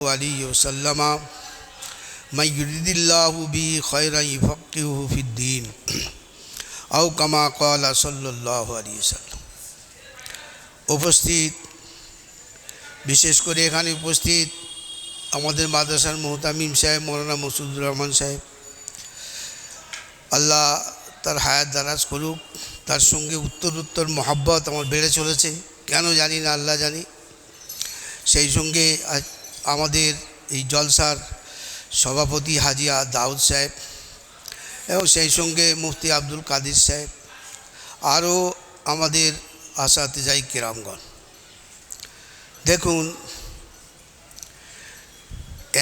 عليه وسلم من يرد الله به خيرا يفقهه في الدين أو كما قال صلى الله عليه وسلم। উপস্থিত বিশেষ করে এখানে উপস্থিত আমাদের মাদ্রাসার মুহতামিম সাহেব মৌলানা মসুদুর রহমান সাহেব, আল্লাহ তার হায়াত দারাজ করুক। তার সঙ্গে উত্তর মহব্বত আমার বেড়ে চলেছে, কেন জানি না, আল্লাহ জানি। সেই সঙ্গে আমাদের এই জলসার সভাপতি হাজিয়া দাউদ সাহেব এবং সেই সঙ্গে মুফতি আব্দুল কাদির সাহেব, আরও আমাদের আসাতেজাই কেরামগণ। দেখুন,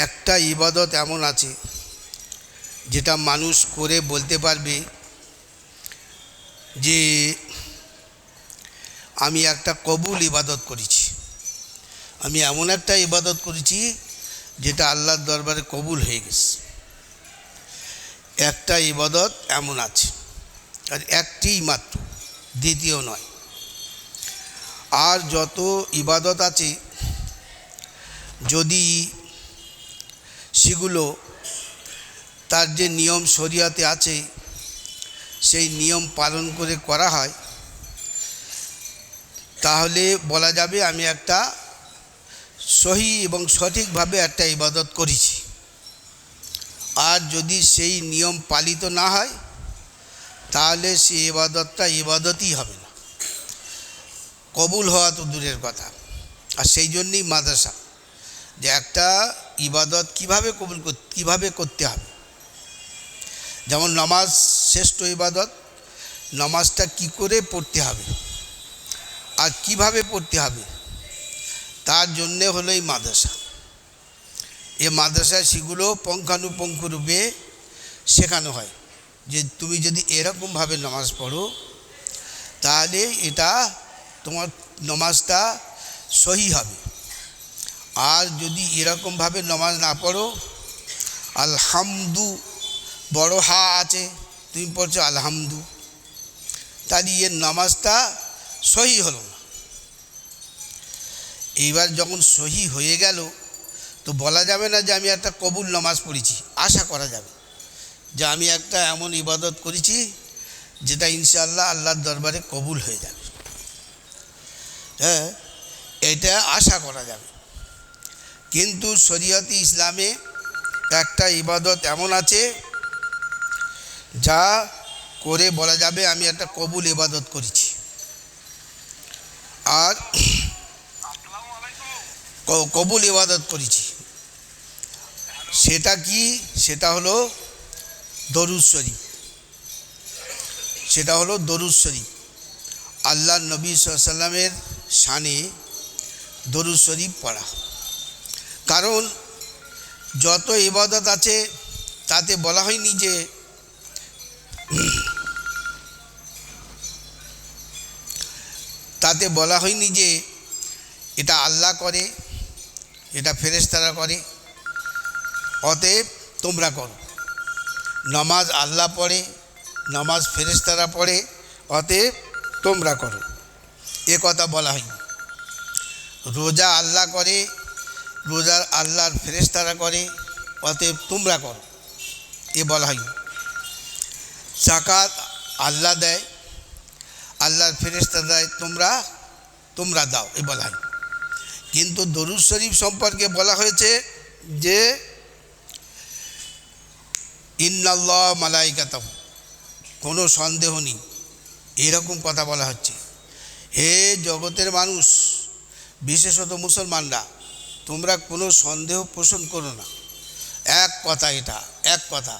একটা ইবাদত এমন আছে যেটা মানুষ করে বলতে পারবে যে আমি একটা কবুল ইবাদত করেছি, আমি এমন একটা ইবাদত করেছি যেটা আল্লাহর দরবারে কবুল হয়ে গেছে। একটা ইবাদত এমন আছে, আর একটিই মাত্র, দ্বিতীয় নয়। আর যত ইবাদত আছে যদি সেগুলো তার যে নিয়ম শরিয়াতে আছে সেই নিয়ম পালন করে করা হয়, তাহলে বলা যাবে আমি একটা সহি এবং সঠিকভাবে একটা ইবাদত করেছি। আর যদি সেই নিয়ম পালিত না হয় তাহলে সেই ইবাদতটা ইবাদতই হবে না, কবুল হওয়া তো দূরের কথা। আর সেই জন্যই মাদ্রাসা, যে একটা ইবাদত কিভাবে করতে হবে। যেমন নামাজ শ্রেষ্ঠ ইবাদত, নামাজটা কি করে পড়তে হবে আর কিভাবে পড়তে হবে, তার জন্যে হলো এই মাদ্রাসা। এই মাদ্রাসায় সেগুলো পুঙ্খানুপুঙ্খ রূপে শেখানো হয় যে তুমি যদি এরকমভাবে নামাজ পড়ো তাহলে এটা তোমার নামাজটা সহি হবে। আর যদি এরকমভাবে নামাজ না পড়ো, আলহামদু বড় হা আছে, তুমি পড়ছো আলহামদু, তাহলে এর নামাজটা সহি হলো না। এইবার যখন সহি হয়ে গেল তো বলা যাবে না যে আমি একটা কবুল নামাজ পড়েছি। আশা করা যাবে যে আমি একটা এমন ইবাদত করেছি যেটা ইনশাআল্লাহ আল্লাহর দরবারে কবুল হয়ে যাবে। হ্যাঁ, এটা আশা করা যাবে। কিন্তু শরীয়তে ইসলামে একটা ইবাদত এমন আছে যা করে বলা যাবে আমি একটা কবুল ইবাদত করেছি। আর কবুল ইবাদত করেছি সেটা কি? সেটা হলো দরুদ শরীফ। সেটা হলো দরুদ শরীফ। আল্লাহ নবী সাল্লাল্লাহু আলাইহি ওয়াসাল্লামের শানে দরুদ শরীফ পড়া। কারণ যত ইবাদত আছে তাতে বলা হয়নি যে এটা আল্লাহ করে, এটা ফেরেশতারা করে, অতএব তোমরা করো। নামাজ আল্লাহ পড়ে, নামাজ ফেরেশতারা পড়ে, অতএব তোমরা করো, এ কথা বলা হয়নি। রোজা আল্লাহ করে, রোজা আল্লাহর ফেরেশতারা করে, অতএব তোমরা করো, এ বলা হয়নি। যাকাত আল্লাহ দেয়, আল্লাহর ফেরেশতা দেয়, তোমরা দাও, এ বলা হয়। কিন্তু দরুদ শরীফ সম্পর্কে বলা হয়েছে যে ইন্নাল্লাহ মালাইকাতাহু, কোনো সন্দেহ নেই, এরকম কথা বলা হচ্ছে। হে জগতের মানুষ, বিশেষত মুসলমানরা, তোমরা কোনো সন্দেহ পোষণ করো না। এক কথা, এটা এক কথা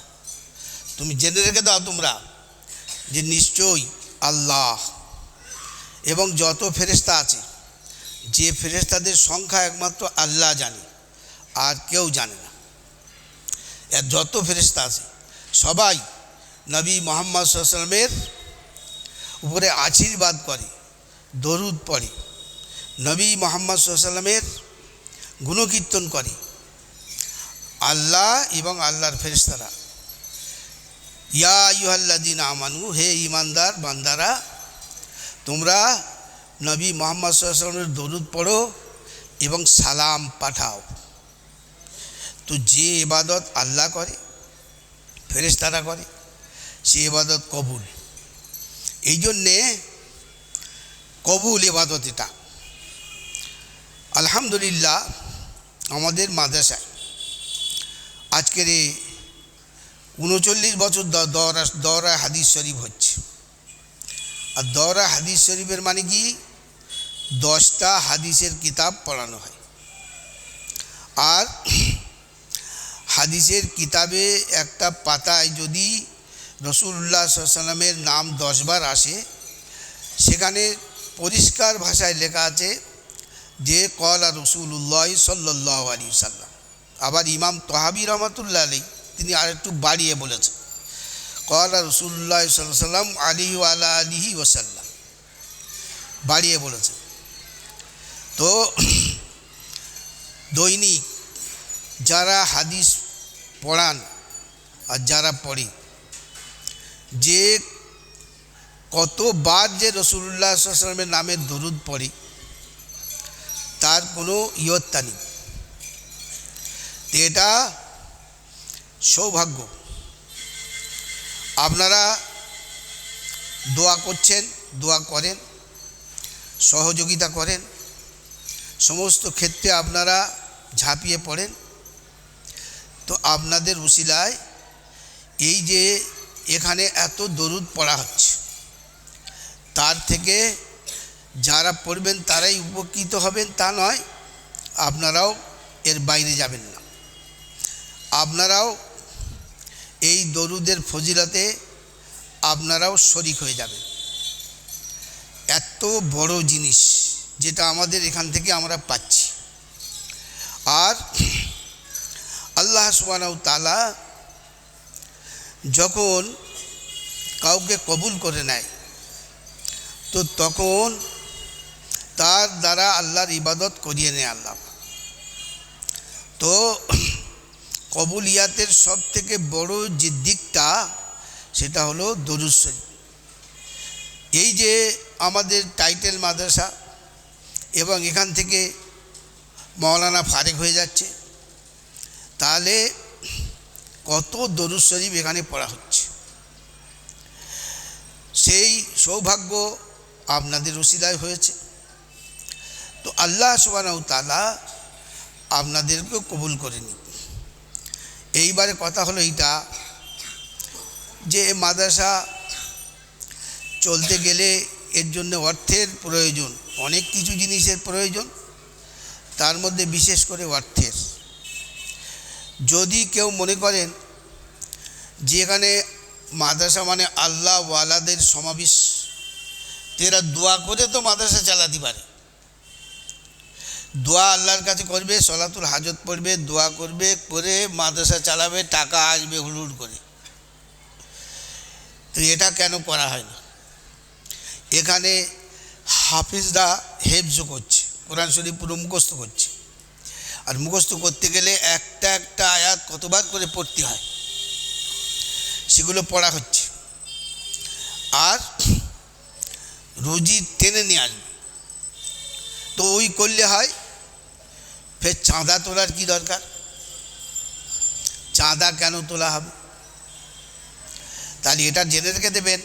তুমি জেনে রেখে দাও তোমরা যে নিশ্চয়ই আল্লাহ এবং যত ফেরেশতা আছে, যে ফেরেশতাদের সংখ্যা একমাত্র আল্লাহ জানে, আর কেউ জানে না। এর যত ফেরেশতা আছে সবাই নবী মুহাম্মদ সাল্লাল্লাহু আলাইহি ওয়াসাল্লামের উপরে আশীর্বাদ করে, দরুদ পড়ে, নবী মুহাম্মদ সাল্লাল্লাহু আলাইহি ওয়াসাল্লামের গুণকীর্তন করে। আল্লাহ এবং আল্লাহর ফেরেশতারা, ইয়া আইয়ুহাল্লাযীনা আমানু, হে ঈমানদার বান্দারা, তোমরা নবী মুহাম্মদ সাল্লাল্লাহু আলাইহি ওয়াসাল্লামের দরুদ পড়ো এবং সালাম পাঠাও। তো যে ইবাদত আল্লাহ করে, ফেরেশতারা করে, সে ইবাদত কবুল। এই জন্যে কবুল ইবাদত এটা। আলহামদুলিল্লাহ, আমাদের মাদ্রাসায় আজকের এই 39 বছর দওরা হাদিস শরীফ হচ্ছে। আর দওরা হাদিস শরীফের মানে কি, 10টা হাদিসের কিতাব পড়ানো হয়। আর হাদিসের কিতাবে একটা পাতায় যদি রাসূলুল্লাহ সাল্লাল্লাহু আলাইহি ওয়াসাল্লামের নাম 10 বার আসে, সেখানে পরিষ্কার ভাষায় লেখা আছে যে ক্বালা রাসূলুল্লাহ সাল্লাল্লাহু আলাইহি ওয়াসাল্লাম। আবার ইমাম তহাবী রহমাতুল্লাহ আলাইহি তিনি আরেকটু বাড়িয়ে বলেছেন, ক্বালা রাসূলুল্লাহ সাল্লাল্লাহু আলাইহি ওয়াসাল্লাম আলাইহি ওয়া আলা আলিহি ওয়াসাল্লাম, বাড়িয়ে বলেছেন। তো দৈনিক যারা হাদিস পড়ান আর যারা পড়ে, যে কতবার যে রাসূলুল্লাহ সাল্লাল্লাহু আলাইহি ওয়াসাল্লামের নামে দরুদ পড়ে তার কোনো ইয়ত্তা নেই। তো এটা সৌভাগ্য। আপনারা দোয়া করছেন, দোয়া করেন, সহযোগিতা করেন, সমস্ত ক্ষেত্রে আপনারা ঝাঁপিয়ে পড়েন। তো আপনাদের উসিলায় এই যে এখানে এত দরুদ পড়া হচ্ছে, তার থেকে যারা পড়বেন তারাই উপকৃত হবেন তা নয়, আপনারাও এর বাইরে যাবেন না। আপনারাও এই দরুদের ফজিলতে আপনারাও শরীক হয়ে যাবেন। এত বড় জিনিস যেটা আমাদের এখান থেকে আমরা পাচ্ছি। আর আল্লাহ সুবহানাহু ওয়া তাআলা যখন কাউকে কবুল করে নেয়, তো তখন তার দ্বারা আল্লাহর ইবাদত করিয়ে নেয় আল্লাহ। তো কবুলিয়াতের সব থেকে বড় যে দিকটা, সেটা হলো দরুদ শরীফ। এই যে আমাদের টাইটেল মাদ্রাসা, এবং এখান থেকে মাওলানা ফারেক হয়ে যাচ্ছে, তাহলে কত দরুদ শরীফ এখানে পড়া হচ্ছে। সেই সৌভাগ্য আপনাদের উসিলায় হয়েছে। তো আল্লাহ সুবহানাহু ওয়া তাআলা আপনাদেরকেও কবুল করে নিন। এইবারে কথা হলো এইটা যে মাদ্রাসা চলতে গেলে এর জন্য অর্থের প্রয়োজন, অনেক কিছু জিনিসের প্রয়োজন, তার মধ্যে বিশেষ করে অর্থের। যদি কেউ মনে করেন যে এখানে মাদ্রাসা মানে আল্লাহ ওয়ালাদের সমাবেশ, এরা দোয়া করে তো মাদ্রাসা চালাতে পারে। দোয়া আল্লাহর কাছে করবে, সলাতুল হাজত পড়বে, দোয়া করবে, করে মাদ্রাসা চালাবে, টাকা আসবে হুড়ুড় করে। তো এটা কেন করা হয় না? এখানে হাফিজরা হেফজ করছে, কোরআন শরীফ পুরো মুখস্থ করছে। আর মুখস্থ করতে গেলে একটা একটা আয়াত কতবার করে পড়তে হয়, সেগুলো পড়া হচ্ছে। আর রুজি টেনে নিয়ে আসবে। তো ওই করলে হয়, ফের চাঁদা তোলার কি দরকার? চাঁদা কেন তোলা হবে? তাহলে এটা জেনে রেখে দেবেন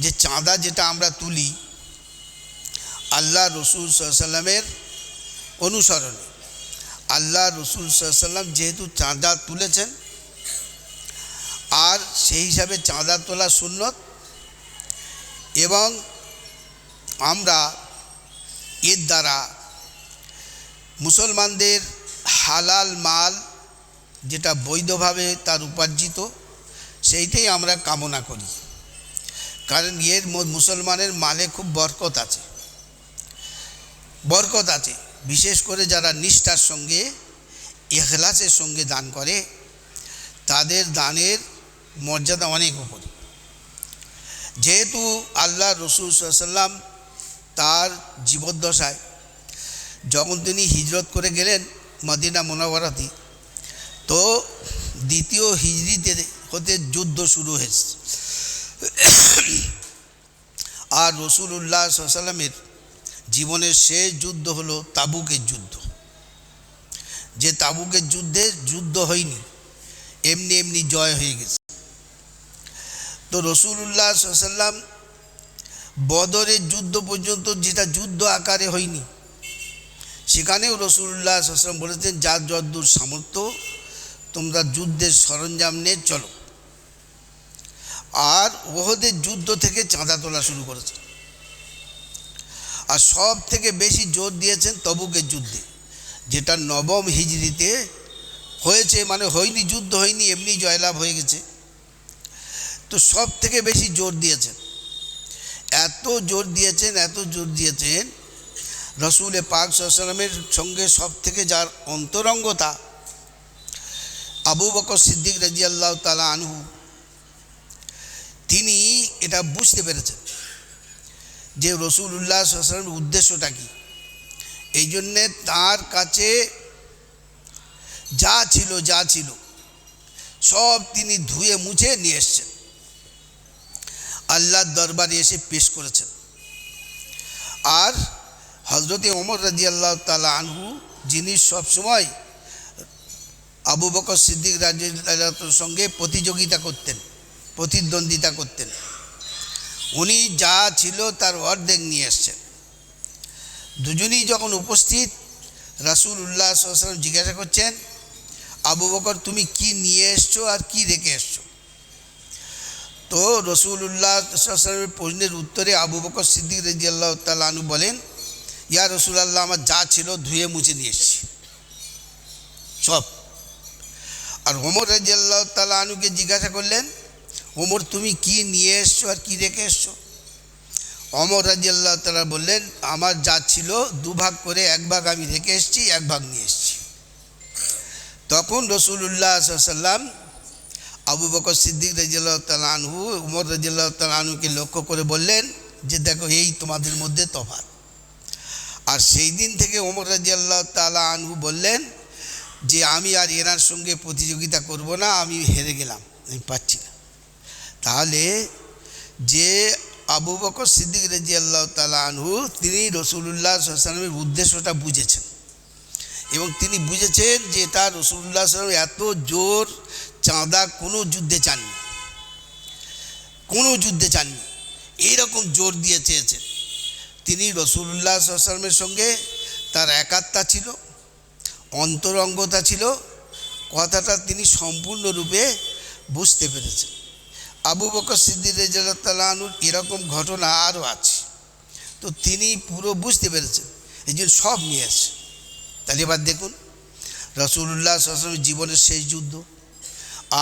যে চাঁদা যেটা আমরা তুলি আল্লাহ রসুল সাল্লাল্লাহু আলাইহি ওয়াসাল্লামের অনুসরণে। আল্লাহ রসুল সাল্লাল্লাহু আলাইহি ওয়াসাল্লাম যেহেতু চাঁদা তুলেছেন, আর সেই হিসাবে চাঁদা তোলা সুন্নত, এবং আমরা এর দ্বারা মুসলমানদের হালাল মাল যেটা বৈধভাবে তার উপার্জিত, সেইটাই আমরা কামনা করি। কারণ এর মুসলমানের মালে খুব বরকত আছে, বরকত আছে। বিশেষ করে যারা নিষ্ঠার সঙ্গে ইখলাসের সঙ্গে দান করে, তাদের দানের মর্যাদা অনেক উপরে। যেহেতু আল্লাহ রসুল সাল্লাল্লাহু আলাইহি ওয়াসাল্লাম তার জীবদ্দশায় যখন তিনি হিজরত করে গেলেন মদিনা মুনাওয়ারাতে, তো দ্বিতীয় হিজরিতে হতে যুদ্ধ শুরু হয়েছে। আর রাসূলুল্লাহ সাল্লাল্লাহু আলাইহি ওয়াসাল্লামের জীবনের শেষ যুদ্ধ হলো তাবুকের যুদ্ধ, যে তাবুকের যুদ্ধে যুদ্ধ হয়নি, এমনি এমনি জয় হয়ে গেছে। তো রাসূলুল্লাহ সাল্লাল্লাহু আলাইহি ওয়াসাল্লাম বদরের যুদ্ধ পর্যন্ত, যেটা যুদ্ধ আকারে হয়নি, সেখানেও রাসূলুল্লাহ সাল্লাল্লাহু আলাইহি ওয়াসাল্লাম বলেছেন যার যতদূর সামর্থ্য তোমরা যুদ্ধের সরঞ্জাম নিয়ে চলো। আর ওহদের যুদ্ধ থেকে চাঁদা তোলা শুরু করেছে। আর সব থেকে বেশি জোর দিয়েছেন তবুকের যুদ্ধে, যেটা নবম হিজরিতে হয়েছে, মানে হয়নি, যুদ্ধ হয়নি, এমনি জয়লাভ হয়ে গেছে। তো সব থেকে বেশি জোর দিয়েছেন, এত জোর দিয়েছেন রসুল পাক সাল্লাল্লাহু আলাইহি ওয়াসাল্লামের সঙ্গে সব থেকে যার অন্তরঙ্গতা, আবু বকর সিদ্দিক রাদিয়াল্লাহু তাআলা আনহু, তিনি এটা বুঝতে পেরেছেন যে রাসূলুল্লাহ সাল্লাল্লাহু আলাইহি ওয়াসাল্লামের উদ্দেশ্যটা কী। এই জন্যে তার কাছে যা ছিল সব তিনি ধুয়ে মুছে নিয়ে এসছেন, আল্লাহর দরবারে এসে পেশ করেছেন। আর হযরতে ওমর রাদিয়াল্লাহু তাআলা আনহু, যিনি সবসময় আবু বকর সিদ্দিক রাদিয়াল্লাহুর সঙ্গে প্রতিদ্বন্দ্বিতা করতেন, উনি যা ছিল তার অর্ধেক নিয়ে এসছেন। দুজনেই যখন উপস্থিত, রাসূলুল্লাহ সাল্লাল্লাহু আলাইহি ওয়াসাল্লাম জিজ্ঞাসা করছেন, আবু বকর তুমি কি নিয়ে এসছো আর কি রেখে এসছো? তো রাসূলুল্লাহ সাল্লাল্লাহু আলাইহি ওয়াসাল্লামের প্রশ্নের উত্তরে আবু বকর সিদ্দিক রাদিয়াল্লাহু তাআলা আনহু বলেন, ইয়া রাসূলুল্লাহ, আমার যা ছিল ধুয়ে মুছে নিয়ে এসেছি সব। আর ওমর রাদিয়াল্লাহু তাআলা আনহুকে জিজ্ঞাসা করলেন, ওমর তুমি কি নিয়ে এসছো আর কি রেখে এসছো? ওমর রাদিয়াল্লাহু তাআলা বললেন, আমার যা ছিল দুভাগ করে এক ভাগ আমি রেখে এসেছি, এক ভাগ নিয়ে এসেছি। তখন রাসূলুল্লাহ সাল্লাল্লাহু আলাইহি ওয়াসাল্লাম আবু বকর সিদ্দিক রাদিয়াল্লাহু তাআলা আনহু, ওমর রাদিয়াল্লাহু তাআলা আনহুকে লক্ষ্য করে বললেন যে দেখো, এই তোমাদের মধ্যে তফাৎ। আর সেই দিন থেকে ওমর রাদিয়াল্লাহু তাআলা আনহু বললেন যে আমি আর এনার সঙ্গে প্রতিযোগিতা করব না, আমি হেরে গেলাম, আমি পাচ্ছি না। তাহলে যে আবু বকর সিদ্দিক রাদিয়াল্লাহু তাআলা আনহু, তিনি রাসূলুল্লাহ সাল্লাল্লাহু আলাইহি ওয়াসাল্লামের উদ্দেশ্যটা বুঝেছেন, এবং তিনি বুঝেছেন যে এটা রাসূলুল্লাহ সাল্লাল্লাহু আলাইহি ওয়াসাল্লাম এত জোর চাঁদা কোনো যুদ্ধে চাননি, এইরকম জোর দিয়ে চেয়েছেন। তিনি রাসূলুল্লাহ সাল্লাল্লাহু আলাইহি ওয়াসাল্লামের সঙ্গে তার একাত্মতা ছিল, অন্তরঙ্গতা ছিল, কথাটা তিনি সম্পূর্ণরূপে বুঝতে পেরেছেন। আবু বকর সিদ্দিক রাদিয়াল্লাহু তাআলা আনহুর এরকম ঘটনা আরও আছে, তো তিনি পুরো বুঝতে পেরেছেন, এই জন্য সব নিয়ে আসছে। তাহলে এবার দেখুন, রাসূলুল্লাহ সাল্লাল্লাহু আলাইহি ওয়াসাল্লামের জীবনের শেষ যুদ্ধ,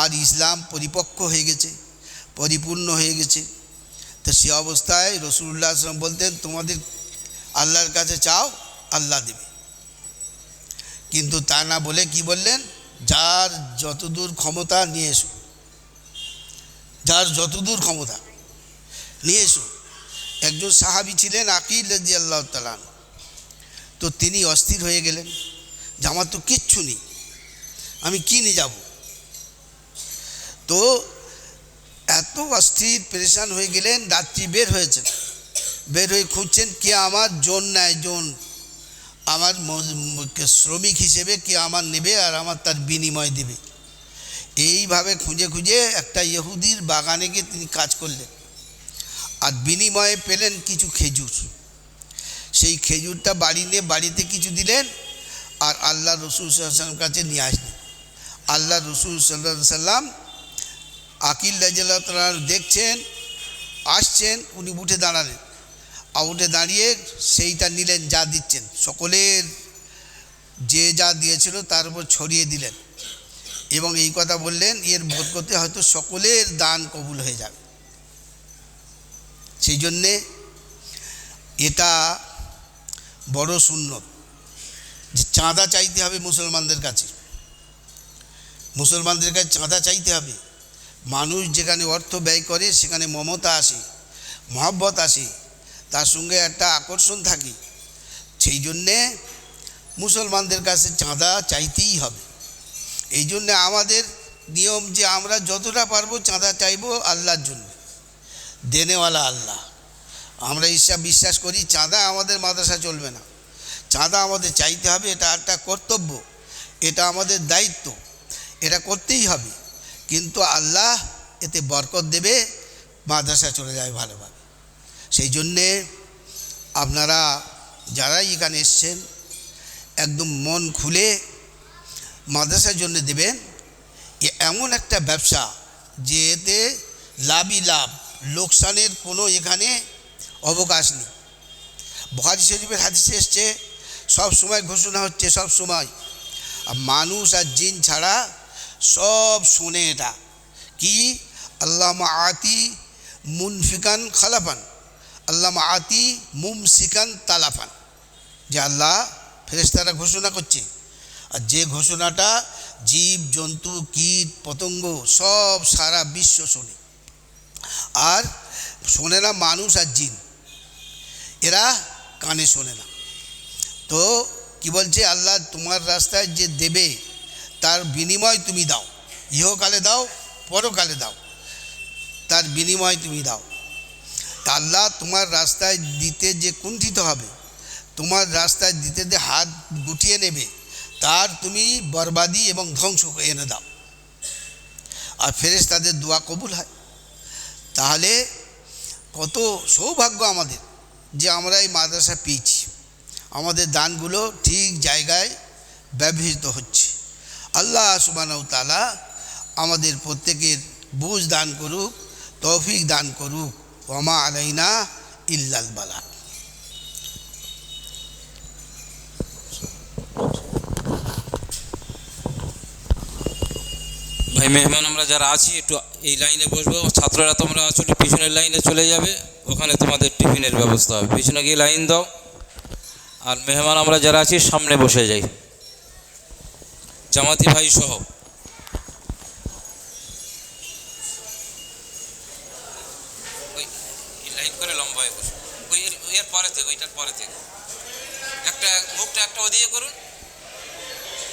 আর ইসলাম পরিপক্ক হয়ে গেছে, পরিপূর্ণ হয়ে গেছে। তো সে অবস্থায় রাসূলুল্লাহ সাল্লাল্লাহু আলাইহি ওয়াসাল্লাম বলতেন, তোমাদের আল্লাহর কাছে চাও, আল্লাহ দেবে। কিন্তু তা না বলে কি বললেন, যার যতদূর ক্ষমতা নিয়ে এসো, যার যতদূর ক্ষমতা নিয়ে এসো। একজন সাহাবী ছিলেন আকিল রাদিয়াল্লাহু তাআলা আনহু, তো তিনি অস্থির হয়ে গেলেন যে আমার তো কিচ্ছু নেই, আমি কি নিয়ে যাব। তো এত অস্থির পেরেশান হয়ে গেলেন, রাত্রি বের হয়ে খুঁজছেন কে আমার জোন আমার শ্রমিক হিসেবে কে আমার নেবে আর আমার তার বিনিময় দেবে। এইভাবে খুঁজে একটা ইহুদির বাগানে গিয়ে তিনি কাজ করলেন, আর বিনিময়ে পেলেন কিছু খেজুর। সেই খেজুরটা বাড়িতে কিছু দিলেন, আর আল্লাহ রসুল সাল্লাল্লাহু আলাইহি ওয়াসাল্লামের কাছে নিয়ে আসলেন। আল্লাহ রসুল সাল্লাল্লাহু আলাইহি ওয়াসাল্লাম আকিল রাদিয়াল্লাহু তাআলা দেখছেন, আসছেন, উনি উঠে দাঁড়ালেন, আর উঠে দাঁড়িয়ে সেইটা নিলেন যা দিচ্ছেন, সকলের যে যা দিয়েছিল তার উপর ছড়িয়ে দিলেন, এবং এই কথা বললেন এর বরকতে হয়তো সকলের দান কবুল হয়ে যাবে। সেই জন্যে এটা বড় সুন্নত যে চাঁদা চাইতে হবে মুসলমানদের কাছে চাঁদা চাইতে হবে। মানুষ যেখানে অর্থ ব্যয় করে সেখানে মমতা আসে, মহব্বত আসে, তার সঙ্গে একটা আকর্ষণ থাকে। সেই জন্যে মুসলমানদের কাছে চাঁদা চাইতেই হবে। এই জন্যে আমাদের নিয়ম যে আমরা যতটা পারবো চাঁদা চাইবো আল্লাহর জন্য, দেনেওয়ালা আল্লাহ। আমরা বিশ্বাস করি চাঁদা আমাদের মাদ্রাসা চলবে না, চাঁদা আমাদের চাইতে হবে, এটা একটা কর্তব্য। এটা আমাদের দায়িত্ব, এটা করতেই হবে। কিন্তু আল্লাহ এতে বরকত দেবে, মাদ্রাসা চলে যাবে ভালোভাবে। সেই জন্যে আপনারা যারাই এখানে এসছেন একদম মন খুলে মাদ্রাসার জন্য দেবেন। এমন একটা ব্যবসা যে এতে লাভই লাভ, লোকসানের কোনো এখানে অবকাশ নেই। বুখারী শরীফের হাদিসে এসছে সব সময় ঘোষণা হচ্ছে, সব সময় মানুষ আর জিন ছাড়া সব শোনে এটা কি, আল্লামা আতি মুনফিকান খালাফান, আল্লামা আতি মুমসিকান তালাফান, যে আল্লাহ ফেরেশতারা ঘোষণা করছে। আর যে ঘোষণাটা জীব জন্তু কীট পতঙ্গ সব সারা বিশ্ব শোনে। আর শোনে না মানুষ আর জিন, এরা কানে শোনে না। তো কি বলছে আল্লাহ, তোমার রাস্তায় যে দেবে তার বিনিময় তুমি দাও, ইহকালে দাও পরকালে দাও, তার বিনিময় তুমি দাও। তা আল্লাহ তোমার রাস্তায় দিতে যে কুণ্ঠিত হবে, তোমার রাস্তায় দিতে যে হাত গুটিয়ে নেবে, তার তুমি বরবাদি এবং ধ্বংস এনে দাও। আর ফেরেশতাদের দোয়া কবুল হয়। তাহলে কত সৌভাগ্য আমাদের যে আমরা এই মাদ্রাসা পেয়েছি, আমাদের দানগুলো ঠিক জায়গায় ব্যবহৃত হচ্ছে। আল্লাহ সুবহানাহু ওয়া তাআলা আমাদের প্রত্যেকের বুঝ দান করুক, তৌফিক দান করুক। ওয়া মা আলাইনা ইল্লাল বালাগ। ভাই মেহমান আমরা যারা আছি একটু এই লাইনে বসবো, ছাত্ররা তোমরা আছো একটু পিছনের লাইনে চলে যাবে, ওখানে তোমাদের টিফিনের ব্যবস্থা হবে, পিছনে গিয়ে লাইন দাও। আর মেহমান আমরা যারা আছি সামনে বসে যাই, জামাতি ভাই সহ। ওই লাইন করে লম্বা হয়ে বসে, ওই এর পরে থেকে, ওইটার পরে থেকে একটা মুখটা একটা ওদিকে করুন।